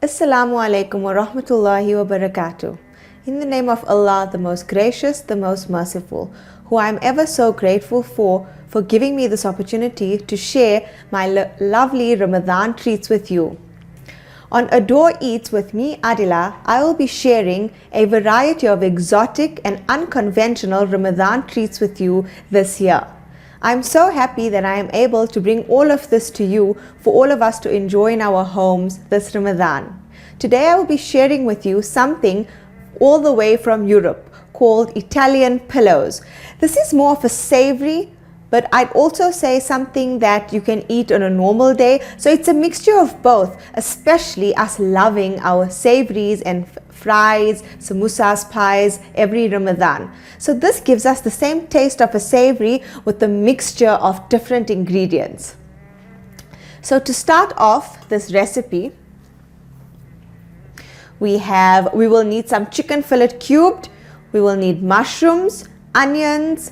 Assalamu alaikum wa rahmatullahi wa barakatuh. In the name of Allah, the most gracious, the most merciful, who I am ever so grateful for giving me this opportunity to share my lovely Ramadan treats with you. On Adore Eats with me, Adila, I will be sharing a variety of exotic and unconventional Ramadan treats with you this year. I'm so happy that I am able to bring all of this to you for all of us to enjoy in our homes this Ramadan. Today I will be sharing with you something all the way from Europe called Italian pillows. This is more of a savory, but I'd also say something that you can eat on a normal day. So it's a mixture of both, especially us loving our savories and fries, samosas, pies every Ramadan. So this gives us the same taste of a savory with a mixture of different ingredients. So to start off this recipe, we will need some chicken fillet cubed, we will need mushrooms, onions,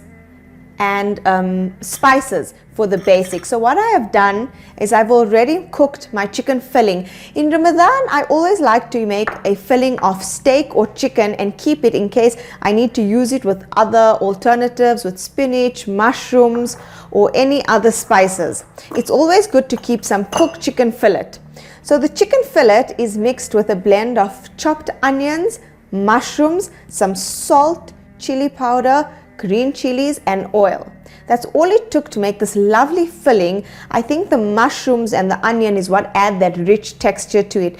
and spices for the basics. So what I have done is I've already cooked my chicken filling. In Ramadan, I always like to make a filling of steak or chicken and keep it in case I need to use it with other alternatives, with spinach, mushrooms, or any other spices. It's always good to keep some cooked chicken fillet. So the chicken fillet is mixed with a blend of chopped onions, mushrooms, some salt, chili powder, green chilies, and oil. That's all it took to make this lovely filling. I think the mushrooms and the onion is what add that rich texture to it.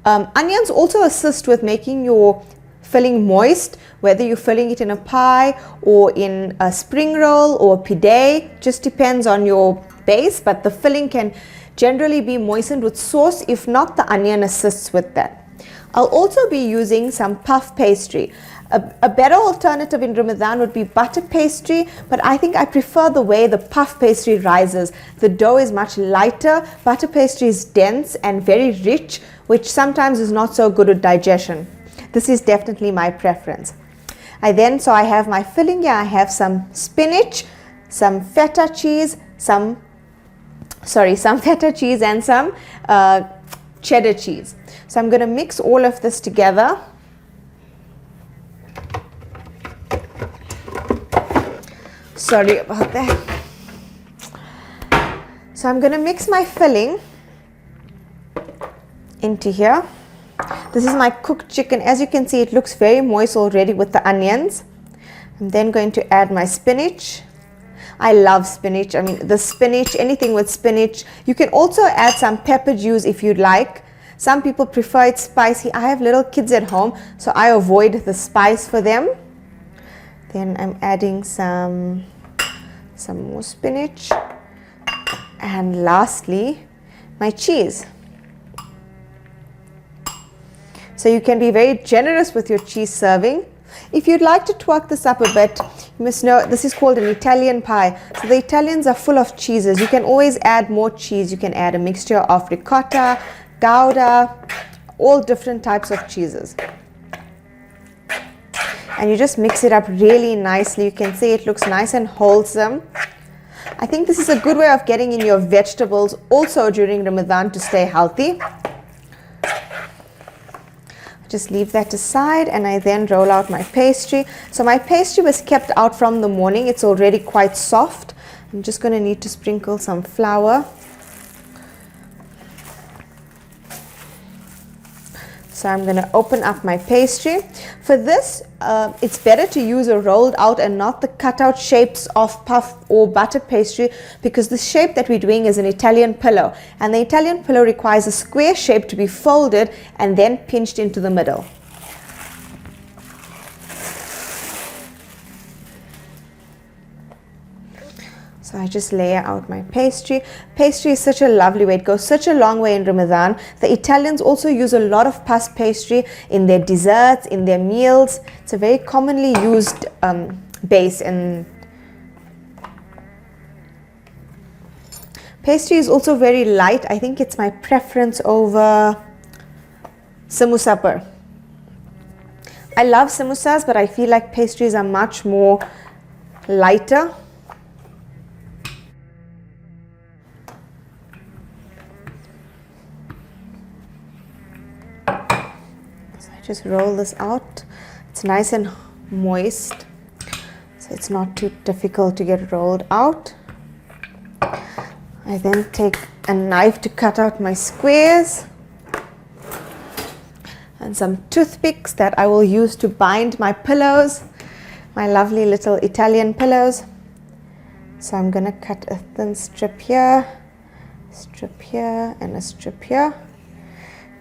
Onions also assist with making your filling moist, whether you're filling it in a pie or in a spring roll or pide, just depends on your base, but the filling can generally be moistened with sauce. If not, the onion assists with that. I'll also be using some puff pastry. A better alternative in Ramadan would be butter pastry, but I think I prefer the way the puff pastry rises. The dough is much lighter, butter pastry is dense and very rich, which sometimes is not so good with digestion. This is definitely my preference. I have my filling here. I have some spinach, some feta cheese, some feta cheese and some cheddar cheese. So I'm going to mix all of this together. Sorry about that. So I'm going to mix my filling into here. This is my cooked chicken. As you can see, it looks very moist already with the onions. I'm then going to add my spinach. I love spinach. I mean, the spinach, anything with spinach. You can also add some pepper juice if you'd like. Some people prefer it spicy. I have little kids at home, so I avoid the spice for them. Then I'm adding some more spinach, and lastly my cheese. So you can be very generous with your cheese serving. If you'd like to twerk this up a bit, you must know this is called an Italian pie. So the Italians are full of cheeses. You can always add more cheese. You can add a mixture of ricotta, Gouda, all different types of cheeses. And you just mix it up really nicely. You can see it looks nice and wholesome. I think this is a good way of getting in your vegetables also during Ramadan to stay healthy. Just leave that aside, and I then roll out my pastry. So my pastry was kept out from the morning. It's already quite soft. I'm just going to need to sprinkle some flour. So I'm going to open up my pastry. For this, it's better to use a rolled out and not the cut out shapes of puff or butter pastry, because the shape that we're doing is an Italian pillow. And the Italian pillow requires a square shape to be folded and then pinched into the middle. So I just layer out my pastry. Pastry is such a lovely way. It goes such a long way in Ramadan. The Italians also use a lot of puff pastry in their desserts, in their meals. It's a very commonly used base. And pastry is also very light. I think it's my preference over samosa. I love samosas, but I feel like pastries are much more lighter. Just roll this out. It's nice and moist, so it's not too difficult to get rolled out. I then take a knife to cut out my squares and some toothpicks that I will use to bind my pillows, my lovely little Italian pillows. So I'm going to cut a thin strip here, and a strip here.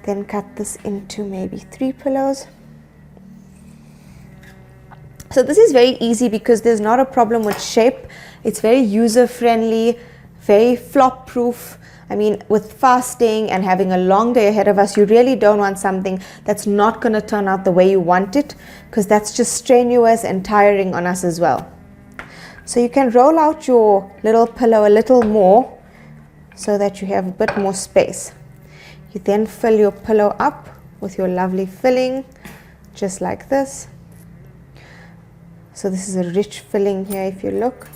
Then cut this into maybe 3 pillows. So this is very easy because there's not a problem with shape. It's very user friendly, very flop proof. I mean, with fasting and having a long day ahead of us, you really don't want something that's not going to turn out the way you want it, because that's just strenuous and tiring on us as well. So you can roll out your little pillow a little more so that you have a bit more space. You then fill your pillow up with your lovely filling, just like this. So this is a rich filling here if you look.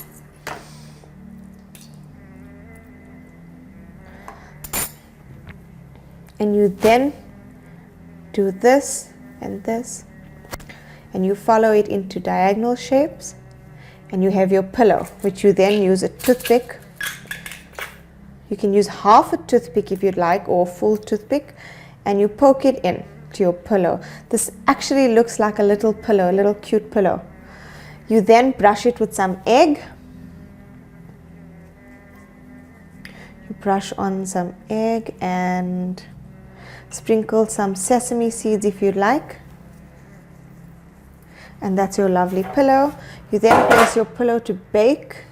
And you then do this, and you follow it into diagonal shapes, and you have your pillow, which you then use a toothpick. You can use half a toothpick if you'd like, or a full toothpick, and you poke it in to your pillow. This actually looks like a little pillow, a little cute pillow. You then brush it with some egg. You brush on some egg and sprinkle some sesame seeds if you'd like. And that's your lovely pillow. You then place your pillow to bake.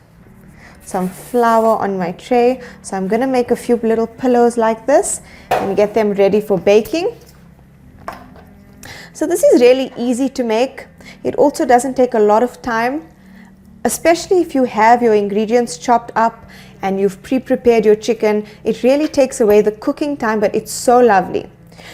Some flour on my tray. So I'm going to make a few little pillows like this and get them ready for baking. So this is really easy to make. It also doesn't take a lot of time, especially if you have your ingredients chopped up and you've pre-prepared your chicken. It really takes away the cooking time, but it's so lovely.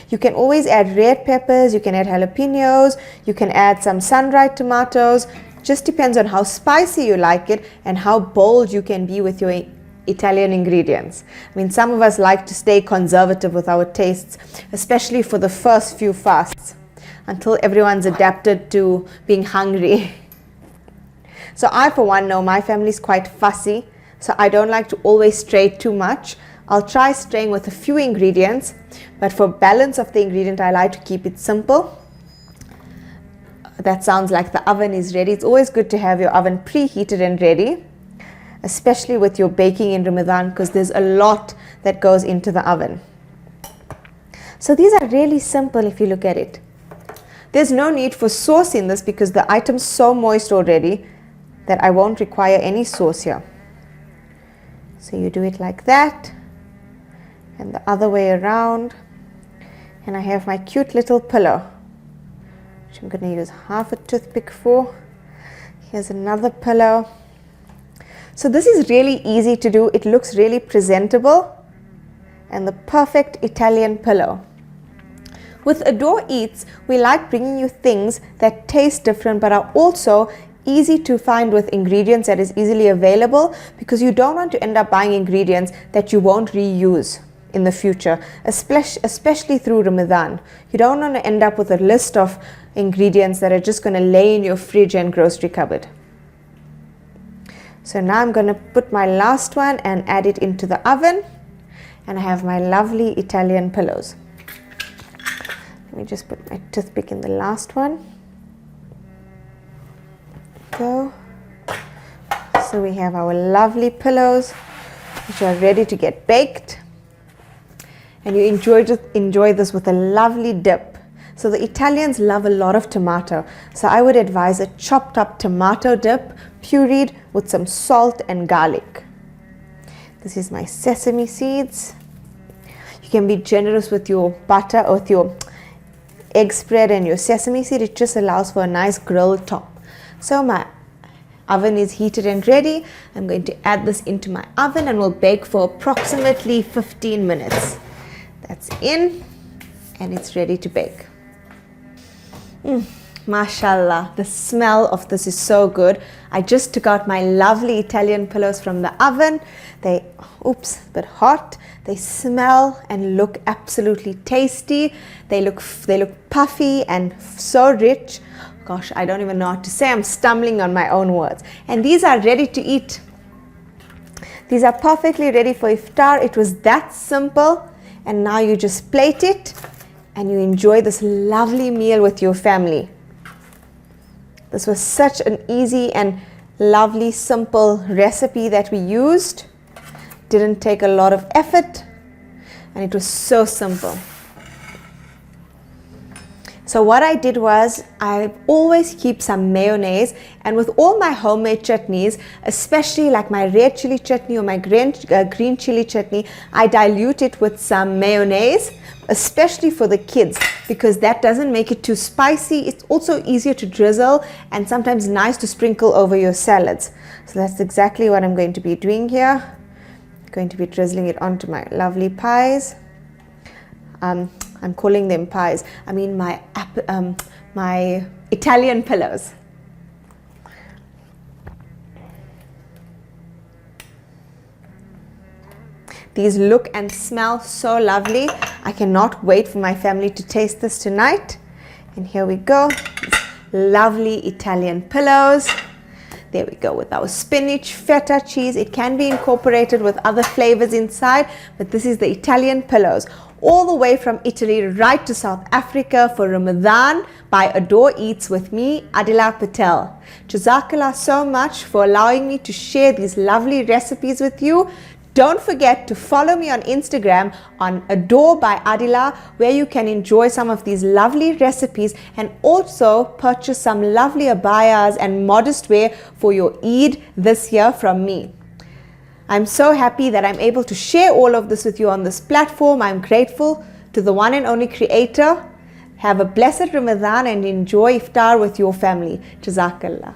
You can always add red peppers, you can add jalapenos, you can add some sun-dried tomatoes. Just depends on how spicy you like it and how bold you can be with your Italian ingredients. I mean, some of us like to stay conservative with our tastes, especially for the first few fasts, until everyone's adapted to being hungry. So I, for one, know my family's quite fussy, so I don't like to always stray too much. I'll try straying with a few ingredients, but for balance of the ingredient, I like to keep it simple. That sounds like the oven is ready. It's always good to have your oven preheated and ready, especially with your baking in Ramadan, because there's a lot that goes into the oven. So these are really simple if you look at it. There's no need for sauce in this because the item's so moist already that I won't require any sauce here. So you do it like that, and the other way around. And I have my cute little pillow, which I'm going to use half a toothpick for. Here's another pillow. So this is really easy to do. It looks really presentable, and the perfect Italian pillow. With Adore Eats, we like bringing you things that taste different but are also easy to find with ingredients that is easily available, because you don't want to end up buying ingredients that you won't reuse in the future, especially through Ramadan. You don't want to end up with a list of ingredients that are just going to lay in your fridge and grocery cupboard. So now I'm going to put my last one and add it into the oven, and I have my lovely Italian pillows. Let me just put my toothpick in the last one. Go. So we have our lovely pillows, which are ready to get baked. And you enjoy this with a lovely dip. So the Italians love a lot of tomato. So I would advise a chopped up tomato dip, pureed with some salt and garlic. This is my sesame seeds. You can be generous with your butter or with your egg spread and your sesame seed. It just allows for a nice grilled top. So my oven is heated and ready. I'm going to add this into my oven and we'll bake for approximately 15 minutes. That's in, and it's ready to bake. Mashallah, the smell of this is so good. I just took out my lovely Italian pillows from the oven. They, oops, a bit hot. They smell and look absolutely tasty. They look puffy and so rich. Gosh, I don't even know what to say. I'm stumbling on my own words. And these are ready to eat. These are perfectly ready for iftar. It was that simple. And now you just plate it and you enjoy this lovely meal with your family. This was such an easy and lovely, simple recipe that we used. Didn't take a lot of effort and it was so simple. So what I did was I always keep some mayonnaise, and with all my homemade chutneys, especially like my red chili chutney or my green chili chutney, I dilute it with some mayonnaise, especially for the kids, because that doesn't make it too spicy. It's also easier to drizzle and sometimes nice to sprinkle over your salads. So that's exactly what I'm going to be doing here. I'm going to be drizzling it onto my lovely pies. I'm calling them pies. I mean my Italian pillows. These look and smell so lovely. I cannot wait for my family to taste this tonight. And here we go. Lovely Italian pillows. There we go with our spinach, feta cheese. It can be incorporated with other flavors inside, but this is the Italian pillows. All the way from Italy right to South Africa for Ramadan by Adore Eats with me, Adila Patel. Jazakallah so much for allowing me to share these lovely recipes with you. Don't forget to follow me on Instagram on Adore by Adila, where you can enjoy some of these lovely recipes and also purchase some lovely abayas and modest wear for your Eid this year from me. I'm so happy that I'm able to share all of this with you on this platform. I'm grateful to the one and only creator. Have a blessed Ramadan and enjoy iftar with your family. Jazakallah.